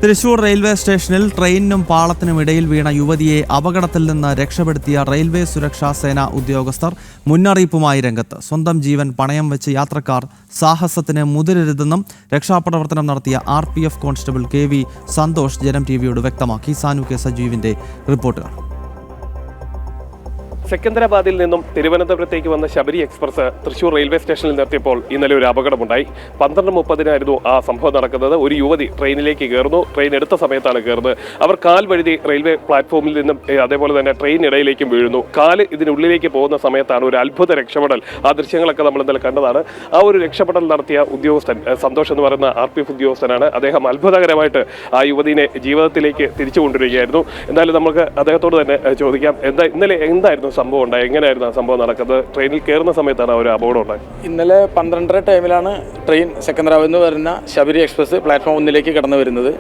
Thrissur railway സ്റ്റേഷനിൽ ട്രെയിനിനും പാളത്തിനും ഇടയിൽ വീണ യുവതിയെ അപകടത്തിൽ നിന്ന് രക്ഷപ്പെടുത്തിയ റെയിൽവേ സുരക്ഷാ സേന ഉദ്യോഗസ്ഥർ മുന്നറിയിപ്പുമായി രംഗത്ത്. സ്വന്തം ജീവൻ പണയം വെച്ച് യാത്രക്കാർ സാഹസത്തിന് മുതിരരുതെന്നും രക്ഷാപ്രവർത്തനം നടത്തിയ RPF കോൺസ്റ്റബിൾ KV സന്തോഷ് ജനം TVയോട് വ്യക്തമാക്കി. സാനു കെ സജീവിന്റെ റിപ്പോർട്ടുകൾ. സെക്കന്ദരാബാദിൽ നിന്നും തിരുവനന്തപുരത്തേക്ക് വന്ന ശബരി എക്സ്പ്രസ് തൃശൂർ റെയിൽവേ സ്റ്റേഷനിൽ നിർത്തിയപ്പോൾ ഇന്നലെ ഒരു അപകടമുണ്ടായി. 12:30 ആ സംഭവം നടക്കുന്നത്. ഒരു യുവതി ട്രെയിനിലേക്ക് കയറുന്നു. ട്രെയിൻ എടുത്ത സമയത്താണ് കയറുന്നത്. അവർ കാൽ വഴുതി റെയിൽവേ പ്ലാറ്റ്ഫോമിൽ നിന്നും അതേപോലെ തന്നെ ട്രെയിനിടയിലേക്കും വീഴുന്നു. കാല് ഇതിനുള്ളിലേക്ക് പോകുന്ന സമയത്താണ് ഒരു അത്ഭുത രക്ഷപ്പെടൽ. ആ ദൃശ്യങ്ങളൊക്കെ നമ്മൾ ഇന്നലെ കണ്ടതാണ്. ആ ഒരു രക്ഷപ്പെടൽ നടത്തിയ ഉദ്യോഗസ്ഥൻ സന്തോഷ് എന്ന് പറയുന്ന RPF ഉദ്യോഗസ്ഥനാണ്. അദ്ദേഹം അത്ഭുതകരമായിട്ട് ആ യുവതിനെ ജീവിതത്തിലേക്ക് തിരിച്ചു കൊണ്ടുവരികയായിരുന്നു. എന്തായാലും നമുക്ക് അദ്ദേഹത്തോട് തന്നെ ചോദിക്കാം, ഇന്നലെ എന്തായിരുന്നു സംഭവം ഉണ്ടായി? എങ്ങനെയായിരുന്നു ആ സംഭവം നടക്കുന്നത്? ട്രെയിനിൽ കയറുന്ന സമയത്താണ് ഒരു അപകടം ഉണ്ടായത്. ഇന്നലെ 12:30 ടൈമിലാണ് ട്രെയിൻ സെക്കന്ദരാബാദിൽ നിന്ന് വരുന്ന ശബരി എക്സ്പ്രസ് പ്ലാറ്റ്ഫോം 1 കടന്നു വരുന്നത്.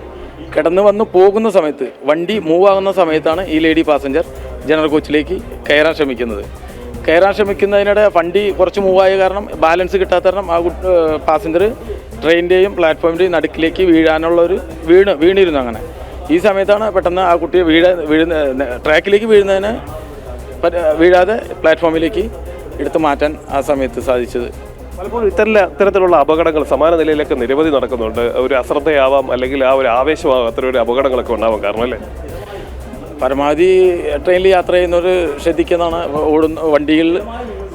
കടന്നു വന്ന് പോകുന്ന സമയത്ത് വണ്ടി മൂവ് ആകുന്ന സമയത്താണ് ഈ ലേഡി പാസഞ്ചർ ജനറൽ കോച്ചിലേക്ക് കയറാൻ ശ്രമിക്കുന്നതിനിടെ വണ്ടി കുറച്ച് മൂവായ കാരണം ബാലൻസ് കിട്ടാത്ത കാരണം ആ പാസഞ്ചർ ട്രെയിനിൻ്റെയും പ്ലാറ്റ്ഫോമിൻ്റെയും നടുക്കിലേക്ക് വീണിരുന്നു. അങ്ങനെ ഈ സമയത്താണ് പെട്ടെന്ന് ആ കുട്ടിയെ ട്രാക്കിലേക്ക് വീഴാതെ പ്ലാറ്റ്ഫോമിലേക്ക് എടുത്തു മാറ്റാൻ ആ സമയത്ത് സാധിച്ചത്. പലപ്പോഴും ഇത്തരത്തിലുള്ള അപകടങ്ങൾ സമാന നിലയിലൊക്കെ നിരവധി നടക്കുന്നുണ്ട്. ഒരു അശ്രദ്ധയാവാം, അല്ലെങ്കിൽ ആ ഒരു ആവേശമാവാം, അത്തരം ഒരു അപകടങ്ങളൊക്കെ ഉണ്ടാവാൻ കാരണം അല്ലേ? പരമാവധി ട്രെയിനിൽ യാത്ര ചെയ്യുന്നവർ ശ്രദ്ധിക്കുന്നതാണ്.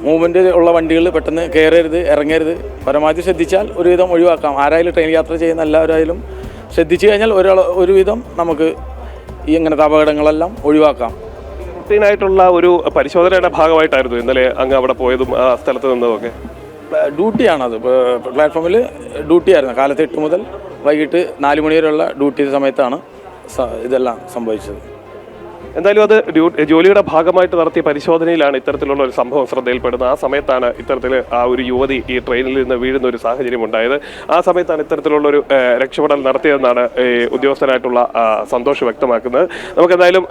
മൂവ്മെൻറ്റ് ഉള്ള വണ്ടികൾ പെട്ടെന്ന് കയറരുത്, ഇറങ്ങരുത്. പരമാവധി ശ്രദ്ധിച്ചാൽ ഒരുവിധം ഒഴിവാക്കാം. ആരായാലും ട്രെയിൻ യാത്ര ചെയ്യുന്ന എല്ലാവരായാലും ശ്രദ്ധിച്ചു കഴിഞ്ഞാൽ ഒരുവിധം നമുക്ക് ഈ ഇങ്ങനത്തെ അപകടങ്ങളെല്ലാം ഒഴിവാക്കാം. ായിട്ടുള്ള ഒരു പരിശോധനയുടെ ഭാഗമായിട്ടായിരുന്നു ഇന്നലെ അങ്ങ് അവിടെ പോയതും ആ സ്ഥലത്ത് നിന്നതൊക്കെ? ഡ്യൂട്ടിയാണത്. പ്ലാറ്റ്ഫോമിൽ ഡ്യൂട്ടിയായിരുന്നു. കാലത്ത് 8 മുതൽ വൈകിട്ട് 4 മണി വരെയുള്ള ഡ്യൂട്ടി സമയത്താണ് ഇതെല്ലാം സംഭവിച്ചത്. എന്തായാലും അത് ജോലിയുടെ ഭാഗമായിട്ട് നടത്തിയ പരിശോധനയിലാണ് ഇത്തരത്തിലുള്ള ഒരു സംഭവം ശ്രദ്ധയിൽപ്പെടുന്നത്. ആ സമയത്താണ് ഇത്തരത്തിൽ ആ ഒരു യുവതി ഈ ട്രെയിനിൽ നിന്ന് വീഴുന്ന ഒരു സാഹചര്യം ഉണ്ടായത്. ആ സമയത്താണ് ഇത്തരത്തിലുള്ളൊരു രക്ഷപ്പെടൽ നടത്തിയതെന്നാണ് ഉദ്യോഗസ്ഥനായിട്ടുള്ള സന്തോഷ് വ്യക്തമാക്കുന്നത്. നമുക്കെന്തായാലും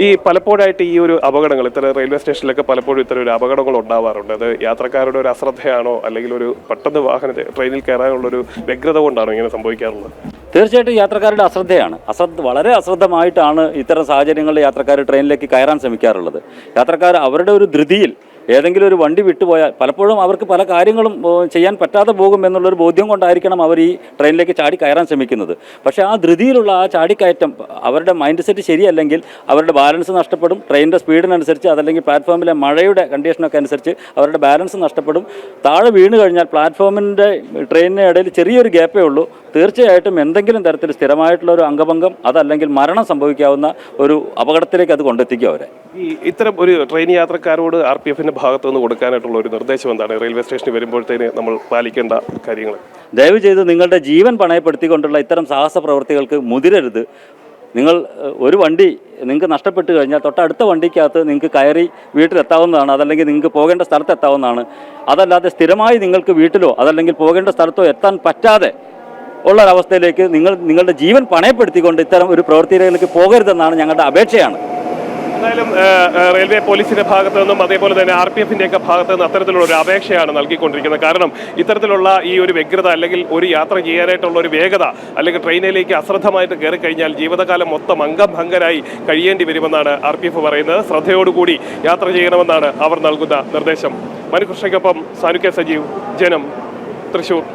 ഈ പലപ്പോഴായിട്ട് ഈ ഒരു അപകടങ്ങൾ ഇത്തരം റെയിൽവേ സ്റ്റേഷനിലൊക്കെ പലപ്പോഴും ഇത്തരം ഒരു അപകടങ്ങൾ ഉണ്ടാവാറുണ്ട്. അത് യാത്രക്കാരുടെ ഒരു അശ്രദ്ധയാണോ, അല്ലെങ്കിൽ ഒരു പെട്ടെന്ന് ട്രെയിനിൽ കയറാനുള്ളൊരു വ്യഗ്രത കൊണ്ടാണോ ഇങ്ങനെ സംഭവിക്കാറുള്ളത്? തീർച്ചയായിട്ടും യാത്രക്കാരുടെ അശ്രദ്ധയാണ്. വളരെ അശ്രദ്ധമായിട്ടാണ് ഇത്തരം സാഹചര്യങ്ങളിൽ യാത്രക്കാർ ട്രെയിനിലേക്ക് കയറാൻ ശ്രമിക്കാറുള്ളത്. യാത്രക്കാർ അവരുടെ ഒരു ധൃതിയിൽ ഏതെങ്കിലും ഒരു വണ്ടി വിട്ടുപോയാൽ പലപ്പോഴും അവർക്ക് പല കാര്യങ്ങളും ചെയ്യാൻ പറ്റാതെ പോകും എന്നുള്ളൊരു ബോധ്യം കൊണ്ടായിരിക്കണം അവർ ഈ ട്രെയിനിലേക്ക് ചാടി കയറാൻ ശ്രമിക്കുന്നത്. പക്ഷേ ആ ധൃതിയിലുള്ള ആ ചാടിക്കയറ്റം അവരുടെ മൈൻഡ് സെറ്റ് ശരിയല്ലെങ്കിൽ അവരുടെ ബാലൻസ് നഷ്ടപ്പെടും. ട്രെയിനിൻ്റെ സ്പീഡിനനുസരിച്ച് അതല്ലെങ്കിൽ പ്ലാറ്റ്ഫോമിലെ മഴയുടെ കണ്ടീഷനൊക്കെ അനുസരിച്ച് അവരുടെ ബാലൻസ് നഷ്ടപ്പെടും. താഴെ വീണ് കഴിഞ്ഞാൽ പ്ലാറ്റ്ഫോമിൻ്റെ ട്രെയിനിന് ഇടയിൽ ചെറിയൊരു ഗ്യാപ്പേ ഉള്ളൂ. തീർച്ചയായിട്ടും എന്തെങ്കിലും തരത്തിൽ സ്ഥിരമായിട്ടുള്ള ഒരു അംഗഭംഗം അതല്ലെങ്കിൽ മരണം സംഭവിക്കാവുന്ന ഒരു അപകടത്തിലേക്ക് അത് കൊണ്ടെത്തിക്കും അവരെ. ഇത്തരം ഒരു ട്രെയിൻ യാത്രക്കാരോട് RPFന്റെ ഭാഗത്തു നിന്ന് കൊടുക്കാനായിട്ടുള്ള ഒരു നിർദ്ദേശം എന്താണ്? റെയിൽവേ സ്റ്റേഷനിൽ വരുമ്പോഴത്തേന് നമ്മൾ പാലിക്കേണ്ട കാര്യങ്ങൾ. ദയവ് ചെയ്ത് നിങ്ങളുടെ ജീവൻ പണയപ്പെടുത്തിക്കൊണ്ടുള്ള ഇത്തരം സാഹസ പ്രവൃത്തികൾക്ക് മുതിരരുത്. നിങ്ങൾ ഒരു വണ്ടി നിങ്ങൾക്ക് നഷ്ടപ്പെട്ട് കഴിഞ്ഞാൽ തൊട്ടടുത്ത വണ്ടിക്കകത്ത് നിങ്ങൾക്ക് കയറി വീട്ടിലെത്താവുന്നതാണ്, അതല്ലെങ്കിൽ നിങ്ങൾക്ക് പോകേണ്ട സ്ഥലത്ത് എത്താവുന്നതാണ്. അതല്ലാതെ സ്ഥിരമായി നിങ്ങൾക്ക് വീട്ടിലോ അതല്ലെങ്കിൽ പോകേണ്ട സ്ഥലത്തോ എത്താൻ പറ്റാതെ ഉള്ളൊരവസ്ഥയിലേക്ക് നിങ്ങളുടെ ജീവൻ പണയപ്പെടുത്തിക്കൊണ്ട് ഇത്തരം ഒരു പ്രവൃത്തിയിലേക്ക് പോകരുതെന്നാണ് ഞങ്ങളുടെ അപേക്ഷയാണ്. എന്തായാലും റെയിൽവേ പോലീസിന്റെ ഭാഗത്തു നിന്നും അതേപോലെ തന്നെ RPFന്റെ ഒക്കെ ഭാഗത്തു നിന്ന് അത്തരത്തിലുള്ള ഒരു അപേക്ഷയാണ് നൽകിക്കൊണ്ടിരിക്കുന്നത്. കാരണം ഇത്തരത്തിലുള്ള ഈ ഒരു വ്യഗ്രത അല്ലെങ്കിൽ ഒരു യാത്ര ചെയ്യാനായിട്ടുള്ള ഒരു വേഗത അല്ലെങ്കിൽ ട്രെയിനിലേക്ക് അശ്രദ്ധമായിട്ട് കയറി കഴിഞ്ഞാൽ ജീവിതകാലം മൊത്തം അംഗഭംഗരായി കഴിയേണ്ടി വരുമെന്നാണ് RPF പറയുന്നത്. ശ്രദ്ധയോടുകൂടി യാത്ര ചെയ്യണമെന്നാണ് അവർ നൽകുന്ന നിർദ്ദേശം. മനുകൃഷ്ണയ്ക്കൊപ്പം സാനു കെ സജീവ്, ജനം, തൃശൂർ.